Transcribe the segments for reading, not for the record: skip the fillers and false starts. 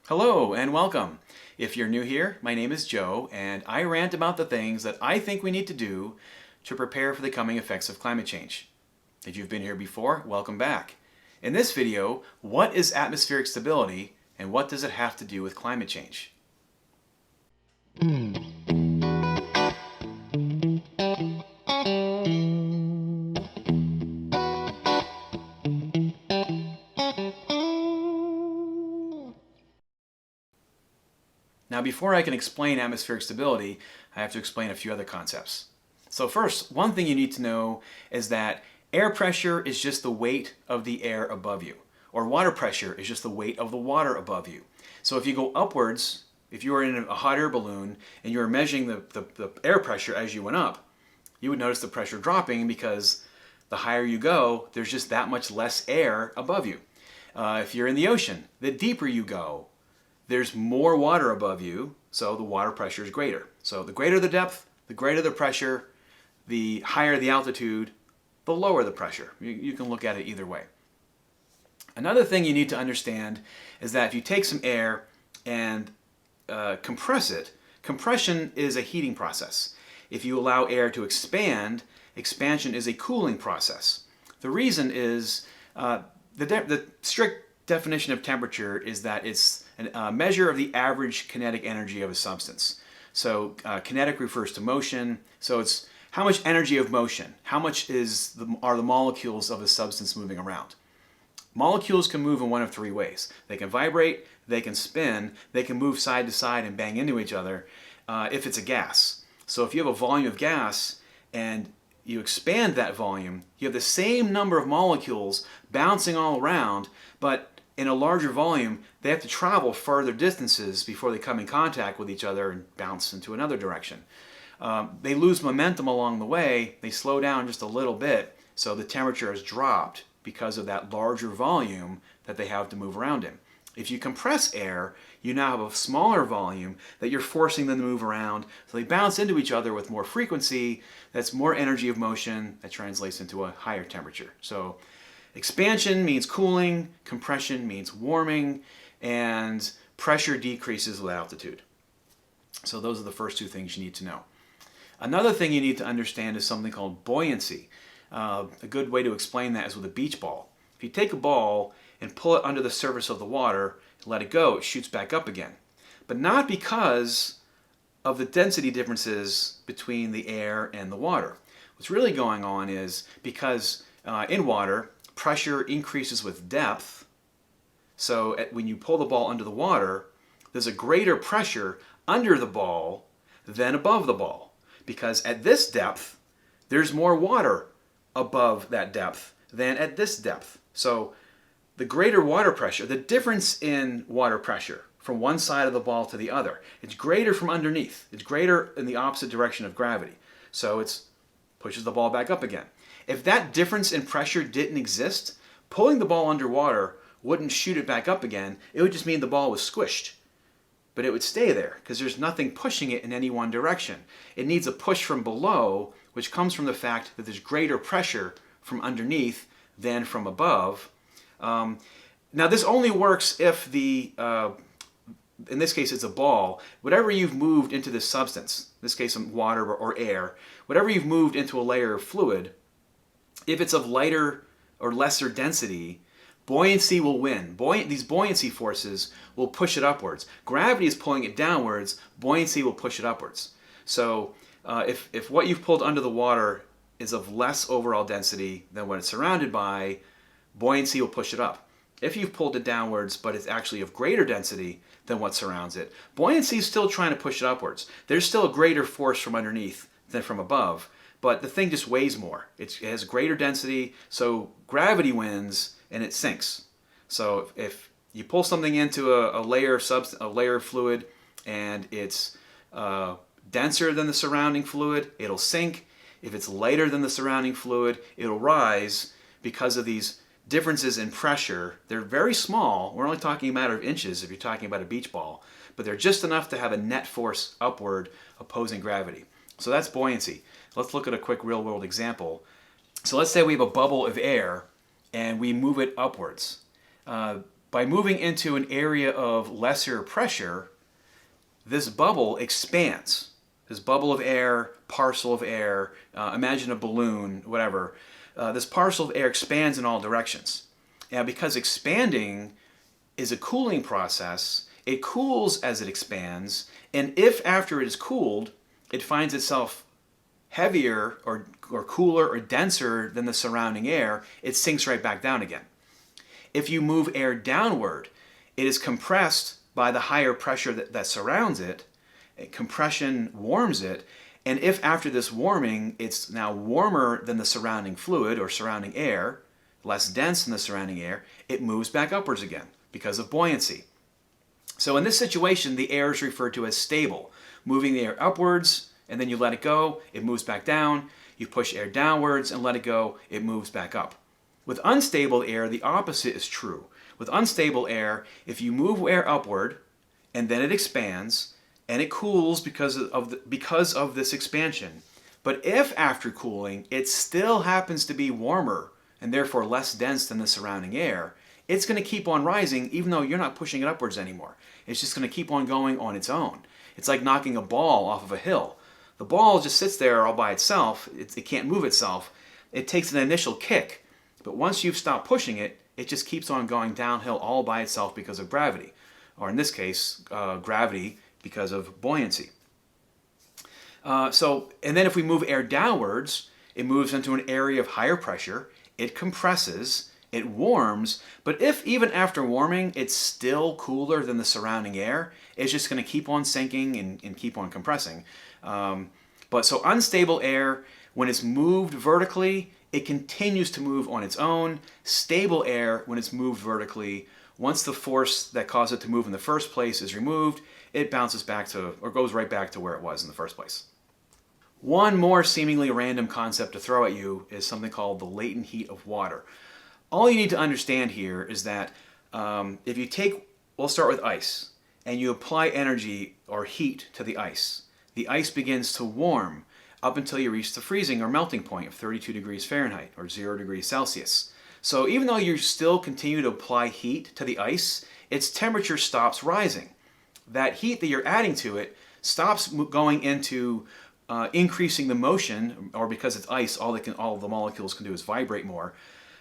Hello and welcome. If you're new here, my name is Joe and I rant about the things that I think we need to do to prepare for the coming effects of climate change. If you've been here before, welcome back. In this video, what is atmospheric stability and what does it have to do with climate change? Now, before I can explain atmospheric stability, I have to explain a few other concepts. So first, one thing you need to know is that air pressure is just the weight of the air above you, or water pressure is just the weight of the water above you. So if you go upwards, if you were in a hot air balloon and you were measuring the air pressure as you went up, you would notice the pressure dropping because the higher you go, there's just that much less air above you. If you're in the ocean, the deeper you go, there's more water above you, so the water pressure is greater. So the greater the depth, the greater the pressure, the higher the altitude, the lower the pressure. You can look at it either way. Another thing you need to understand is that if you take some air and compress it, compression is a heating process. If you allow air to expand, expansion is a cooling process. The reason is the strict definition of temperature is that it's a measure of the average kinetic energy of a substance. So kinetic refers to motion, so it's how much energy of motion, how much are the molecules of a substance moving around. Molecules can move in one of three ways. They can vibrate, they can spin, they can move side to side and bang into each other if it's a gas. So if you have a volume of gas and you expand that volume, you have the same number of molecules bouncing all around, but in a larger volume, they have to travel further distances before they come in contact with each other and bounce into another direction. They lose momentum along the way, they slow down just a little bit, so the temperature has dropped because of that larger volume that they have to move around in. If you compress air, you now have a smaller volume that you're forcing them to move around, so they bounce into each other with more frequency, that's more energy of motion, that translates into a higher temperature. So expansion means cooling, compression means warming, and pressure decreases with altitude. So those are the first two things you need to know. Another thing you need to understand is something called buoyancy. A good way to explain that is with a beach ball. If you take a ball and pull it under the surface of the water and let it go, it shoots back up again. But not because of the density differences between the air and the water. What's really going on is because in water, pressure increases with depth. So when you pull the ball under the water, there's a greater pressure under the ball than above the ball. Because at this depth, there's more water above that depth than at this depth. So the greater water pressure, the difference in water pressure from one side of the ball to the other, it's greater from underneath. It's greater in the opposite direction of gravity. So it pushes the ball back up again. If that difference in pressure didn't exist, pulling the ball underwater wouldn't shoot it back up again. It would just mean the ball was squished. But it would stay there because there's nothing pushing it in any one direction. It needs a push from below, which comes from the fact that there's greater pressure from underneath than from above. Now this only works if in this case it's a ball, whatever you've moved into this substance, in this case water or air, whatever you've moved into a layer of fluid, if it's of lighter or lesser density, buoyancy will win. These buoyancy forces will push it upwards. Gravity is pulling it downwards, buoyancy will push it upwards. So if what you've pulled under the water is of less overall density than what it's surrounded by, buoyancy will push it up. If you've pulled it downwards, but it's actually of greater density than what surrounds it, buoyancy is still trying to push it upwards. There's still a greater force from underneath than from above, but the thing just weighs more. It has greater density, so gravity wins and it sinks. So if you pull something into a layer of fluid and it's denser than the surrounding fluid, it'll sink. If it's lighter than the surrounding fluid, it'll rise because of these differences in pressure. They're very small. We're only talking a matter of inches if you're talking about a beach ball, but they're just enough to have a net force upward opposing gravity. So that's buoyancy. Let's look at a quick real-world example. So let's say we have a bubble of air and we move it upwards. By moving into an area of lesser pressure, this bubble expands. This bubble of air, parcel of air, imagine a balloon, whatever. This parcel of air expands in all directions. And because expanding is a cooling process, it cools as it expands, and if after it is cooled, it finds itself heavier or cooler or denser than the surrounding air, it sinks right back down again. If you move air downward, it is compressed by the higher pressure that surrounds it. Compression warms it, and if after this warming it's now warmer than the surrounding fluid or surrounding air, less dense than the surrounding air, it moves back upwards again because of buoyancy. So in this situation, the air is referred to as stable. Moving the air upwards, and then you let it go, it moves back down. You push air downwards and let it go, it moves back up. With unstable air, the opposite is true. With unstable air, if you move air upward, and then it expands, and it cools because of this expansion. But if after cooling, it still happens to be warmer, and therefore less dense than the surrounding air, it's going to keep on rising even though you're not pushing it upwards anymore. It's just going to keep on going on its own. It's like knocking a ball off of a hill. The ball just sits there all by itself. It can't move itself. It takes an initial kick, but once you've stopped pushing it, it just keeps on going downhill all by itself because of gravity, or in this case, gravity because of buoyancy. And then if we move air downwards, it moves into an area of higher pressure, it compresses, it warms, but if even after warming it's still cooler than the surrounding air, it's just going to keep on sinking and keep on compressing. So unstable air, when it's moved vertically, it continues to move on its own. Stable air, when it's moved vertically, once the force that caused it to move in the first place is removed, it bounces back to, or goes right back to where it was in the first place. One more seemingly random concept to throw at you is something called the latent heat of water. All you need to understand here is that if you take, we'll start with ice, and you apply energy or heat to the ice begins to warm up until you reach the freezing or melting point of 32 degrees Fahrenheit or 0 degrees Celsius. So even though you still continue to apply heat to the ice, its temperature stops rising. That heat that you're adding to it stops going into increasing the motion, or because it's ice, all the molecules can do is vibrate more.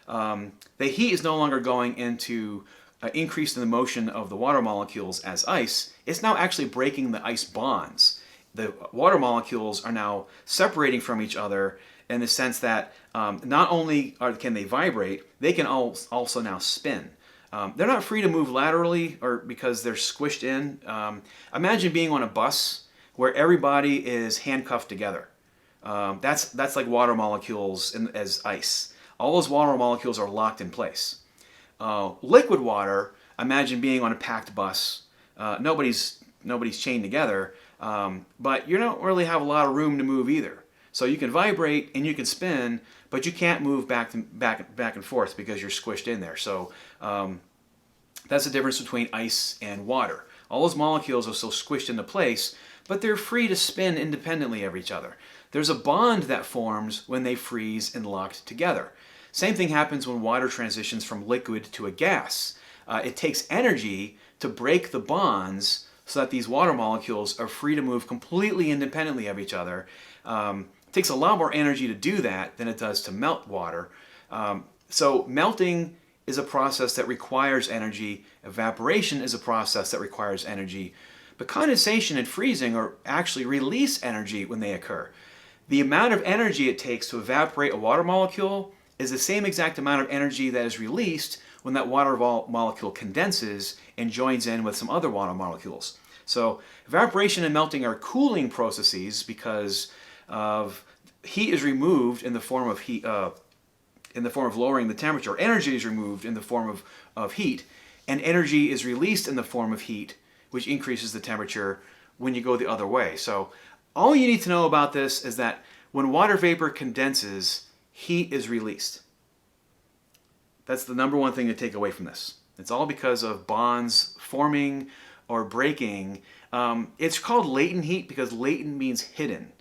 The heat is no longer going into increase in the motion of the water molecules as ice. It's now actually breaking the ice bonds. The water molecules are now separating from each other in the sense that not only can they vibrate, they can also now spin. They're not free to move laterally or because they're squished in. Imagine being on a bus where everybody is handcuffed together. That's like water molecules as ice. All those water molecules are locked in place. Liquid water, imagine being on a packed bus. Nobody's chained together, but you don't really have a lot of room to move either. So you can vibrate and you can spin, but you can't move back and forth because you're squished in there. So that's the difference between ice and water. All those molecules are so squished into place, but they're free to spin independently of each other. There's a bond that forms when they freeze and locked together. Same thing happens when water transitions from liquid to a gas. It takes energy to break the bonds so that these water molecules are free to move completely independently of each other. It takes a lot more energy to do that than it does to melt water. So melting is a process that requires energy. Evaporation is a process that requires energy. But condensation and freezing actually release energy when they occur. The amount of energy it takes to evaporate a water molecule is the same exact amount of energy that is released when that water molecule condenses and joins in with some other water molecules. So evaporation and melting are cooling processes because of heat is removed in the form of heat, in the form of lowering the temperature. Energy is removed in the form of heat, and energy is released in the form of heat, which increases the temperature when you go the other way. So all you need to know about this is that when water vapor condenses, heat is released. That's the number one thing to take away from this. It's all because of bonds forming or breaking. It's called latent heat because latent means hidden.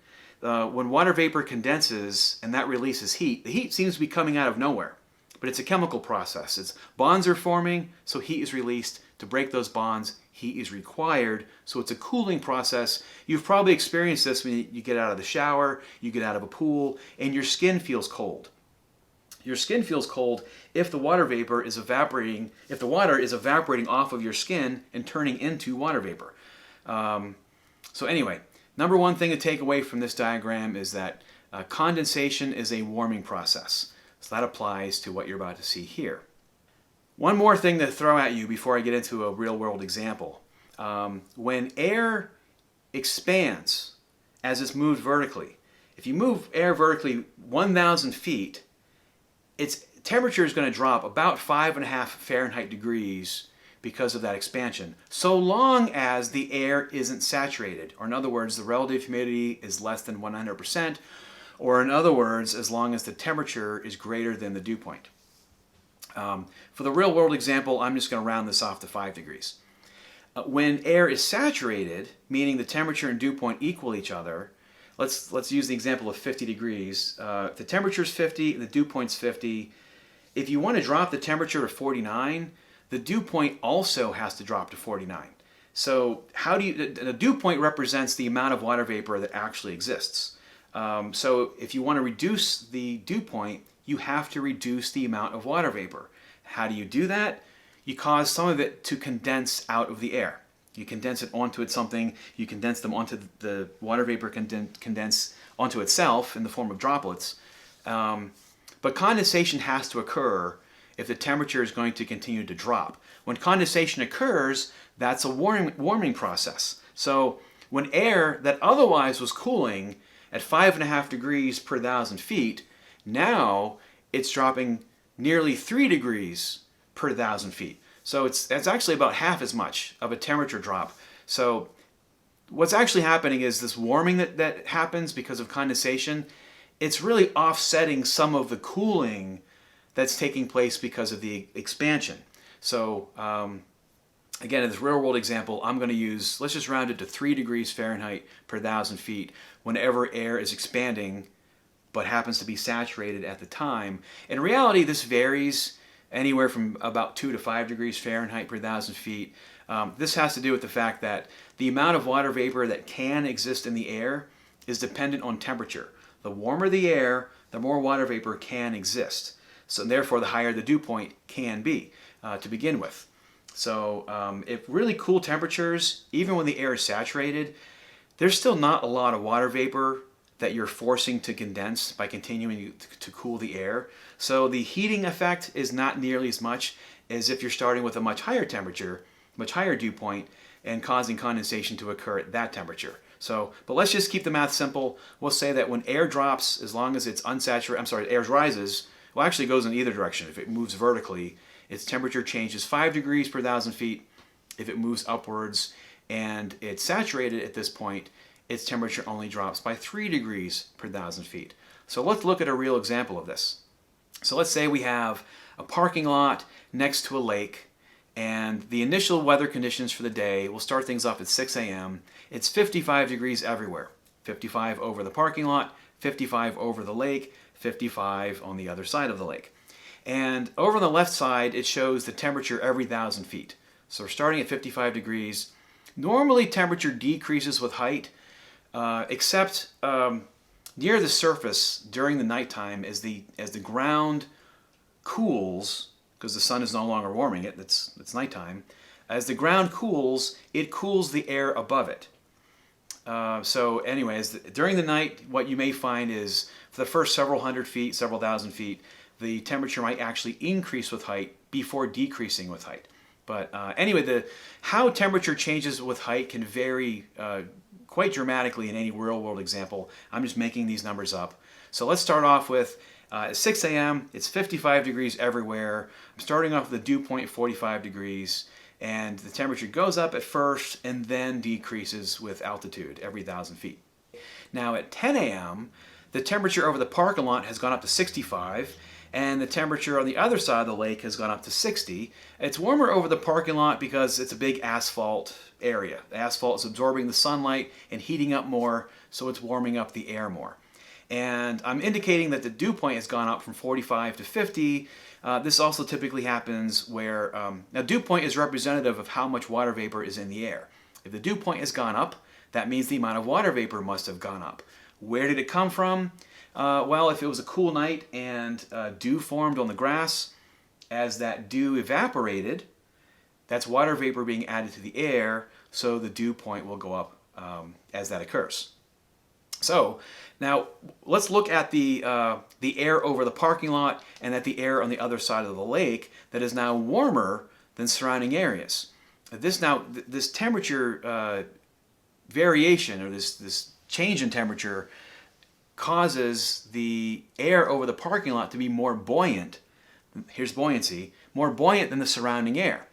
When water vapor condenses and that releases heat, the heat seems to be coming out of nowhere. but it's a chemical process. It's bonds are forming, so heat is released. To break those bonds, heat is required, so it's a cooling process. You've probably experienced this when you get out of the shower, you get out of a pool, and your skin feels cold. Your skin feels cold if the water vapor is evaporating, if the water is evaporating off of your skin and turning into water vapor. So anyway, number one thing to take away from this diagram is that condensation is a warming process. So that applies to what you're about to see here. One more thing to throw at you before I get into a real-world example. When air expands as it's moved vertically, if you move air vertically 1,000 feet, its temperature is going to drop about 5.5 Fahrenheit degrees because of that expansion, so long as the air isn't saturated, or in other words, the relative humidity is less than 100%, or in other words, as long as the temperature is greater than the dew point. For the real world example, I'm just going to round this off to 5 degrees. When air is saturated, meaning the temperature and dew point equal each other, let's use the example of 50 degrees. If the temperature is 50 and the dew point's 50, if you want to drop the temperature to 49, the dew point also has to drop to 49. So the dew point represents the amount of water vapor that actually exists. So if you want to reduce the dew point, you have to reduce the amount of water vapor. How do you do that? You cause some of it to condense out of the air. You condense it onto something, you condense them onto the water vapor condense onto itself in the form of droplets. But condensation has to occur if the temperature is going to continue to drop. When condensation occurs, that's a warming process. So when air that otherwise was cooling at 5.5 degrees per 1,000 feet, now it's dropping nearly 3 degrees per 1,000 feet. So it's actually about half as much of a temperature drop. So what's actually happening is this warming that happens because of condensation, it's really offsetting some of the cooling that's taking place because of the expansion. So again, in this real world example, I'm going to use, let's just round it to 3 degrees Fahrenheit per 1,000 feet whenever air is expanding but happens to be saturated at the time. In reality, this varies anywhere from about 2 to 5 degrees Fahrenheit per 1,000 feet. This has to do with the fact that the amount of water vapor that can exist in the air is dependent on temperature. The warmer the air, the more water vapor can exist. So therefore, the higher the dew point can be to begin with. So if really cool temperatures, even when the air is saturated, there's still not a lot of water vapor that you're forcing to condense by continuing to cool the air. So the heating effect is not nearly as much as if you're starting with a much higher temperature, much higher dew point, and causing condensation to occur at that temperature. So, but let's just keep the math simple. We'll say that when air drops, as long as it's unsaturated, air rises, well, actually it goes in either direction. If it moves vertically, its temperature changes 5 degrees per 1,000 feet. If it moves upwards and it's saturated at this point, its temperature only drops by 3 degrees per 1,000 feet. So let's look at a real example of this. So let's say we have a parking lot next to a lake, and the initial weather conditions for the day, we'll start things off at 6 a.m. It's 55 degrees everywhere. 55 over the parking lot, 55 over the lake, 55 on the other side of the lake. And over on the left side, it shows the temperature every 1,000 feet. So we're starting at 55 degrees. Normally temperature decreases with height, except near the surface during the nighttime as the ground cools, because the sun is no longer warming it, it's nighttime. As the ground cools, it cools the air above it. So anyways, during the night, what you may find is for the first several hundred feet, several thousand feet, the temperature might actually increase with height before decreasing with height. But anyway, how temperature changes with height can vary quite dramatically in any real-world example. I'm just making these numbers up. So let's start off with at 6 a.m., it's 55 degrees everywhere. I'm starting off with the dew point 45 degrees, and the temperature goes up at first and then decreases with altitude every 1,000 feet. Now at 10 a.m., the temperature over the parking lot has gone up to 65, and the temperature on the other side of the lake has gone up to 60. It's warmer over the parking lot because it's a big asphalt area. The asphalt is absorbing the sunlight and heating up more, so it's warming up the air more. And I'm indicating that the dew point has gone up from 45 to 50. This also typically happens where, now dew point is representative of how much water vapor is in the air. If the dew point has gone up, that means the amount of water vapor must have gone up. Where did it come from? Well, if it was a cool night and dew formed on the grass, as that dew evaporated, that's water vapor being added to the air, so the dew point will go up as that occurs. So now let's look at the air over the parking lot and at the air on the other side of the lake that is now warmer than surrounding areas. This temperature variation, or this change in temperature, causes the air over the parking lot to be more buoyant. Here's buoyancy, more buoyant than the surrounding air.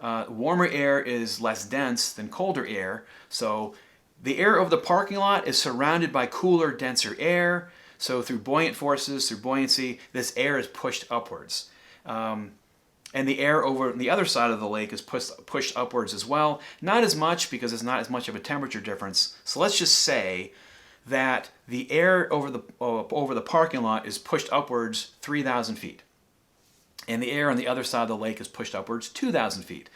Warmer air is less dense than colder air, so the air over the parking lot is surrounded by cooler, denser air. So through buoyant forces, through buoyancy, this air is pushed upwards. And the air over the other side of the lake is pushed upwards as well. Not as much, because it's not as much of a temperature difference. So let's just say that the air over the parking lot is pushed upwards 3,000 feet. And the air on the other side of the lake is pushed upwards 2,000 feet.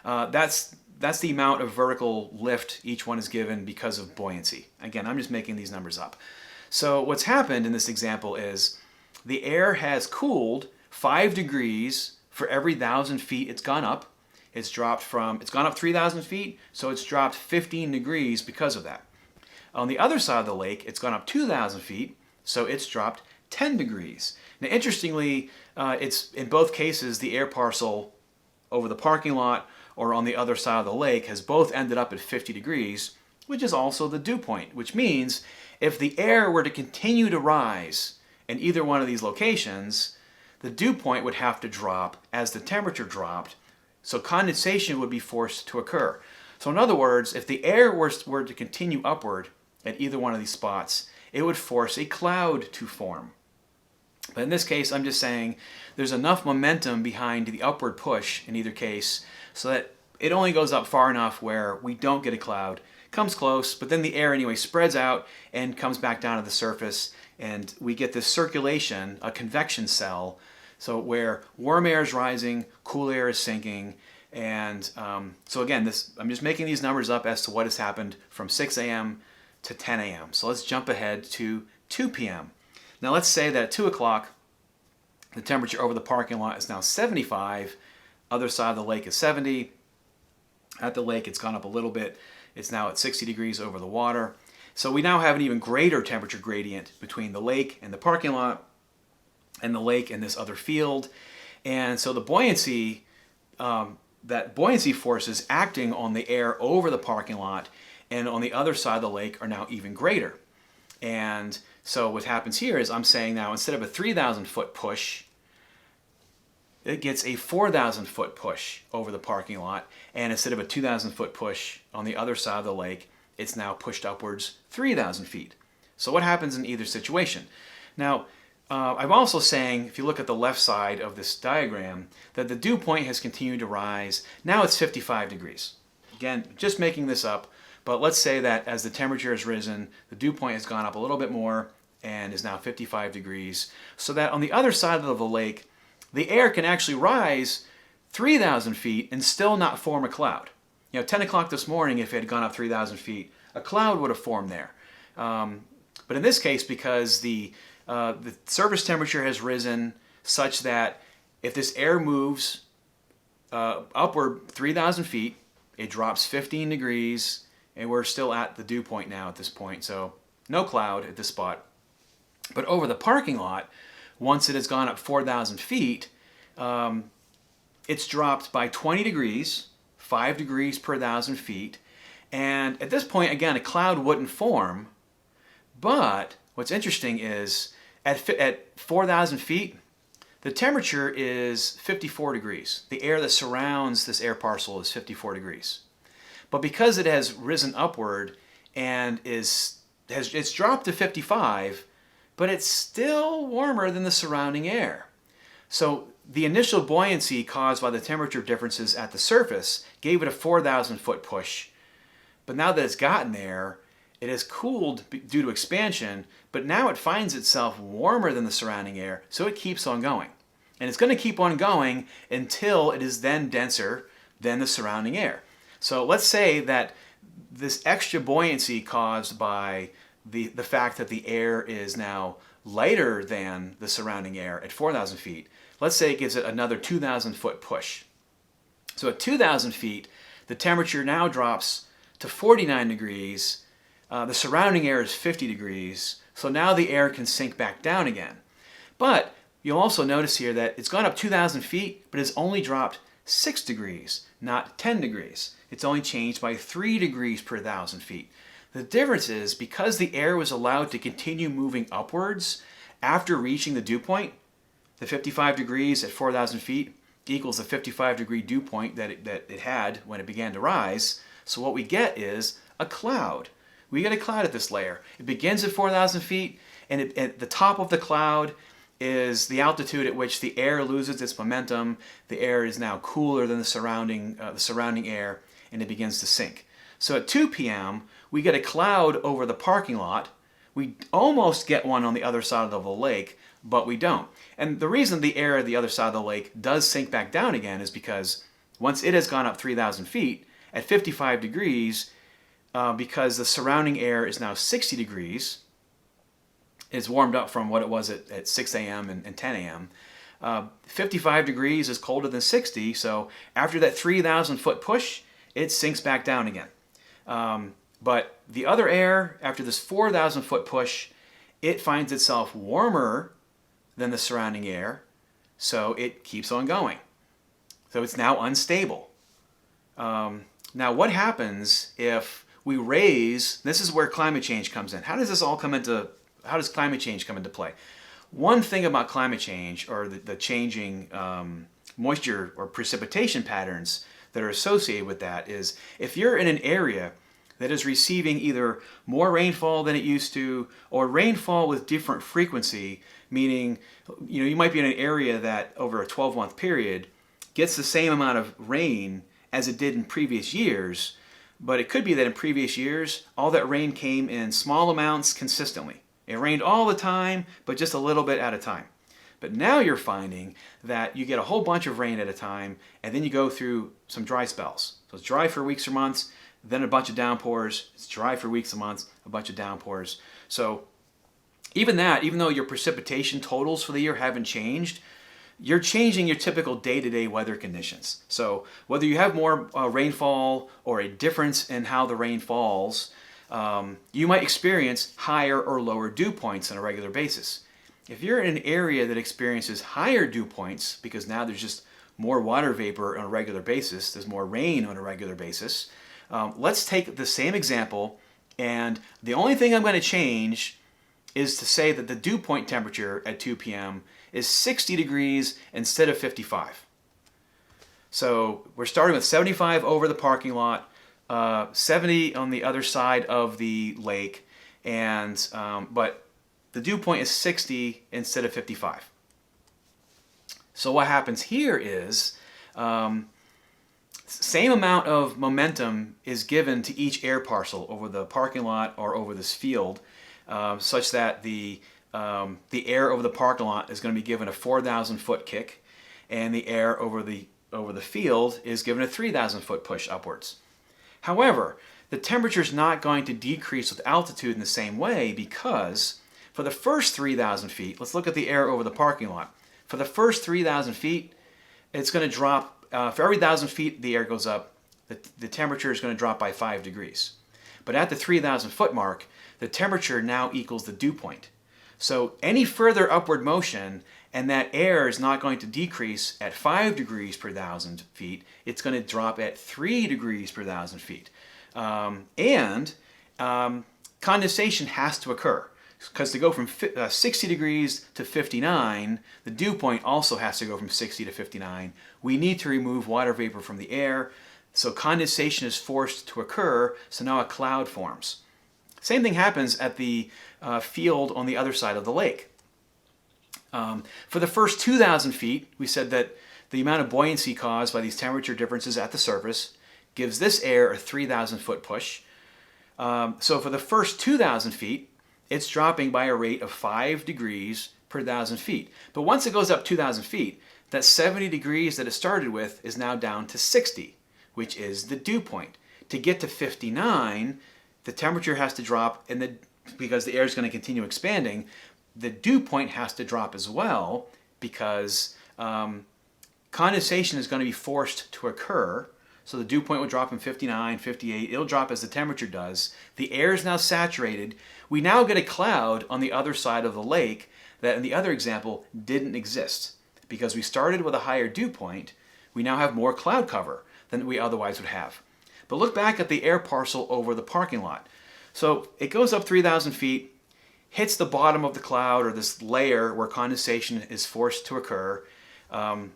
That's the amount of vertical lift each one is given because of buoyancy. Again, I'm just making these numbers up. So what's happened in this example is the air has cooled 5 degrees for every 1,000 feet it's gone up. It's gone up 3,000 feet, so it's dropped 15 degrees because of that. On the other side of the lake, it's gone up 2,000 feet, so it's dropped 10 degrees. Now, interestingly, it's in both cases, the air parcel over the parking lot or on the other side of the lake has both ended up at 50 degrees, which is also the dew point, which means if the air were to continue to rise in either one of these locations, the dew point would have to drop as the temperature dropped, so condensation would be forced to occur. So in other words, if the air were to continue upward at either one of these spots, it would force a cloud to form. But in this case, I'm just saying there's enough momentum behind the upward push in either case so that it only goes up far enough where we don't get a cloud. Comes close, but then the air anyway spreads out and comes back down to the surface, and we get this circulation, a convection cell, so where warm air is rising, cool air is sinking. And so again, I'm just making these numbers up as to what has happened from 6 a.m. to 10 a.m. So let's jump ahead to 2 p.m. Now let's say that at 2 o'clock, the temperature over the parking lot is now 75, other side of the lake is 70. At the lake, it's gone up a little bit. It's now at 60 degrees over the water. So we now have an even greater temperature gradient between the lake and the parking lot and the lake and this other field. And so the buoyancy, that buoyancy forces acting on the air over the parking lot and on the other side of the lake are now even greater. And so what happens here is I'm saying now instead of a 3,000 foot push, it gets a 4,000 foot push over the parking lot. And instead of a 2,000 foot push on the other side of the lake, it's now pushed upwards 3,000 feet. So what happens in either situation? Now, I'm also saying, if you look at the left side of this diagram, that the dew point has continued to rise. Now it's 55 degrees. Again, just making this up, but let's say that as the temperature has risen, the dew point has gone up a little bit more and is now 55 degrees, so that on the other side of the lake, the air can actually rise 3,000 feet and still not form a cloud. 10 o'clock this morning, if it had gone up 3,000 feet, a cloud would have formed there. But in this case, because the surface temperature has risen such that if this air moves upward 3,000 feet, it drops 15 degrees, and we're still at the dew point now at this point. So no cloud at this spot. But over the parking lot, once it has gone up 4,000 feet, it's dropped by 20 degrees, 5 degrees per 1,000 feet. And at this point, again, a cloud wouldn't form. But what's interesting is at 4,000 feet, the temperature is 54 degrees. The air that surrounds this air parcel is 54 degrees. But because it has risen upward and it's dropped to 55, but it's still warmer than the surrounding air. So the initial buoyancy caused by the temperature differences at the surface gave it a 4,000 foot push. But now that it's gotten there, It has cooled due to expansion, but now it finds itself warmer than the surrounding air, so it keeps on going. And it's going to keep on going until it is then denser than the surrounding air. So let's say that this extra buoyancy caused by the fact that the air is now lighter than the surrounding air at 4,000 feet, let's say it gives it another 2,000 foot push. So at 2,000 feet, the temperature now drops to 49 degrees. The surrounding air is 50 degrees, so now the air can sink back down again. But you'll also notice here that it's gone up 2,000 feet, but it's only dropped 6 degrees, not 10 degrees. It's only changed by 3 degrees per 1,000 feet. The difference is because the air was allowed to continue moving upwards after reaching the dew point, the 55 degrees at 4,000 feet equals the 55 degree dew point that it had when it began to rise. So what we get is a cloud. We get a cloud at this layer. It begins at 4,000 feet, and at the top of the cloud is the altitude at which the air loses its momentum. The air is now cooler than the surrounding air, and it begins to sink. So at 2 p.m., we get a cloud over the parking lot. We almost get one on the other side of the lake, but we don't. And the reason the air at the other side of the lake does sink back down again is because once it has gone up 3,000 feet, at 55 degrees, because the surrounding air is now 60 degrees, it's warmed up from what it was at 6 a.m. and 10 a.m. 55 degrees is colder than 60, so after that 3,000 foot push, it sinks back down again. But the other air, after this 4,000 foot push, it finds itself warmer than the surrounding air, so it keeps on going. So it's now unstable. Now what happens if we raise, this is where climate change comes in. How does climate change come into play? One thing about climate change, or the changing moisture or precipitation patterns that are associated with that, is if you're in an area that is receiving either more rainfall than it used to, or rainfall with different frequency, meaning you might be in an area that over a 12-month period gets the same amount of rain as it did in previous years, but it could be that in previous years all that rain came in small amounts consistently. It rained all the time, but just a little bit at a time. But now you're finding that you get a whole bunch of rain at a time, and then you go through some dry spells. So it's dry for weeks or months, then a bunch of downpours. It's dry for weeks and months, a bunch of downpours. So even though your precipitation totals for the year haven't changed, you're changing your typical day-to-day weather conditions. So whether you have more rainfall or a difference in how the rain falls, you might experience higher or lower dew points on a regular basis. If you're in an area that experiences higher dew points, because now there's just more water vapor on a regular basis, there's more rain on a regular basis, let's take the same example, and the only thing I'm going to change is to say that the dew point temperature at 2 p.m. is 60 degrees instead of 55. So we're starting with 75 over the parking lot, 70 on the other side of the lake, and but the dew point is 60 instead of 55. So what happens here is same amount of momentum is given to each air parcel over the parking lot or over this field, such that the air over the parking lot is going to be given a 4,000 foot kick, and the air over the field is given a 3,000 foot push upwards. However, the temperature is not going to decrease with altitude in the same way, because for the first 3,000 feet, let's look at the air over the parking lot. For the first 3,000 feet, it's going to drop, for every 1,000 feet the air goes up, the temperature is going to drop by 5 degrees. But at the 3,000 foot mark, the temperature now equals the dew point. So any further upward motion, and that air is not going to decrease at 5 degrees per 1,000 feet, it's going to drop at 3 degrees per 1,000 feet. Condensation has to occur, because to go from 60 degrees to 59, the dew point also has to go from 60 to 59. We need to remove water vapor from the air, so condensation is forced to occur, so now a cloud forms. Same thing happens at the field on the other side of the lake. For the first 2,000 feet, we said that the amount of buoyancy caused by these temperature differences at the surface gives this air a 3,000 foot push. So for the first 2,000 feet, it's dropping by a rate of 5 degrees per 1,000 feet. But once it goes up 2,000 feet, that 70 degrees that it started with is now down to 60, which is the dew point. To get to 59, the temperature has to drop, and because the air is going to continue expanding, the dew point has to drop as well, because condensation is going to be forced to occur. So the dew point will drop in 59, 58. It'll drop as the temperature does. The air is now saturated. We now get a cloud on the other side of the lake that in the other example didn't exist. Because we started with a higher dew point, we now have more cloud cover than we otherwise would have. But look back at the air parcel over the parking lot. So it goes up 3,000 feet, hits the bottom of the cloud, or this layer where condensation is forced to occur, and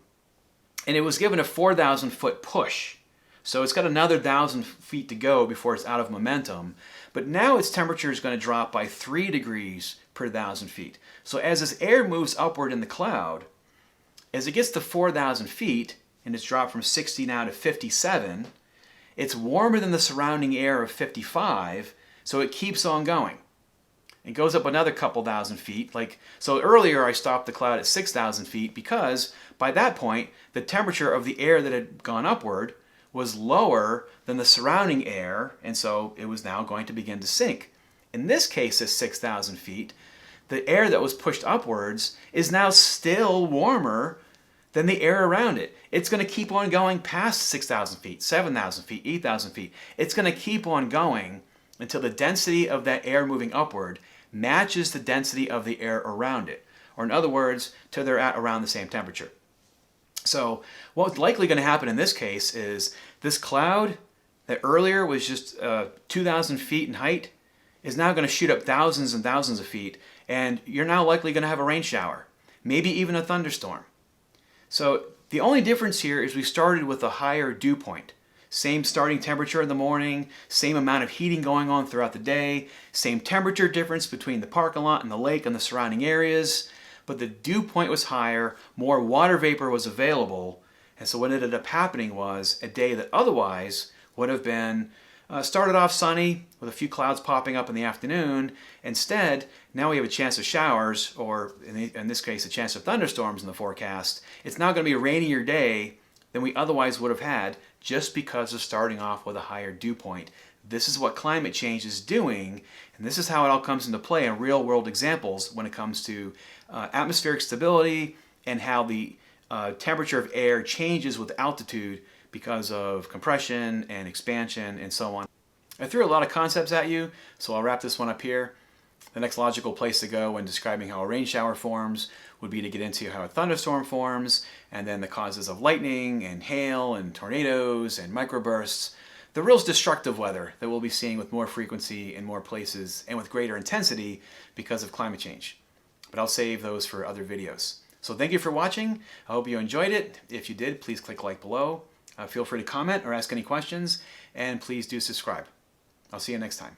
it was given a 4,000 foot push. So it's got another 1,000 feet to go before it's out of momentum. But now its temperature is going to drop by 3 degrees per 1,000 feet. So as this air moves upward in the cloud, as it gets to 4,000 feet, and it's dropped from 60 now to 57, it's warmer than the surrounding air of 55, so it keeps on going. It goes up another couple thousand feet. So earlier I stopped the cloud at 6,000 feet because by that point, the temperature of the air that had gone upward was lower than the surrounding air, and so it was now going to begin to sink. In this case, at 6,000 feet, the air that was pushed upwards is now still warmer than the air around it. It's going to keep on going past 6,000 feet, 7,000 feet, 8,000 feet. It's going to keep on going until the density of that air moving upward matches the density of the air around it. Or in other words, till they're at around the same temperature. So what's likely going to happen in this case is this cloud that earlier was just 2,000 feet in height is now going to shoot up thousands and thousands of feet, and you're now likely going to have a rain shower, maybe even a thunderstorm. So the only difference here is we started with a higher dew point. Same starting temperature in the morning, same amount of heating going on throughout the day, same temperature difference between the parking lot and the lake and the surrounding areas, but the dew point was higher, more water vapor was available, and so what ended up happening was a day that otherwise would have been started off sunny with a few clouds popping up in the afternoon. Instead, now we have a chance of showers, or in this case, a chance of thunderstorms in the forecast. It's now going to be a rainier day than we otherwise would have had just because of starting off with a higher dew point. This is what climate change is doing, and this is how it all comes into play in real-world examples when it comes to atmospheric stability and how the temperature of air changes with altitude because of compression and expansion and so on. I threw a lot of concepts at you, so I'll wrap this one up here. The next logical place to go when describing how a rain shower forms would be to get into how a thunderstorm forms, and then the causes of lightning and hail and tornadoes and microbursts. The real destructive weather that we'll be seeing with more frequency in more places and with greater intensity because of climate change. But I'll save those for other videos. So thank you for watching. I hope you enjoyed it. If you did, please click like below. Feel free to comment or ask any questions, and please do subscribe. I'll see you next time.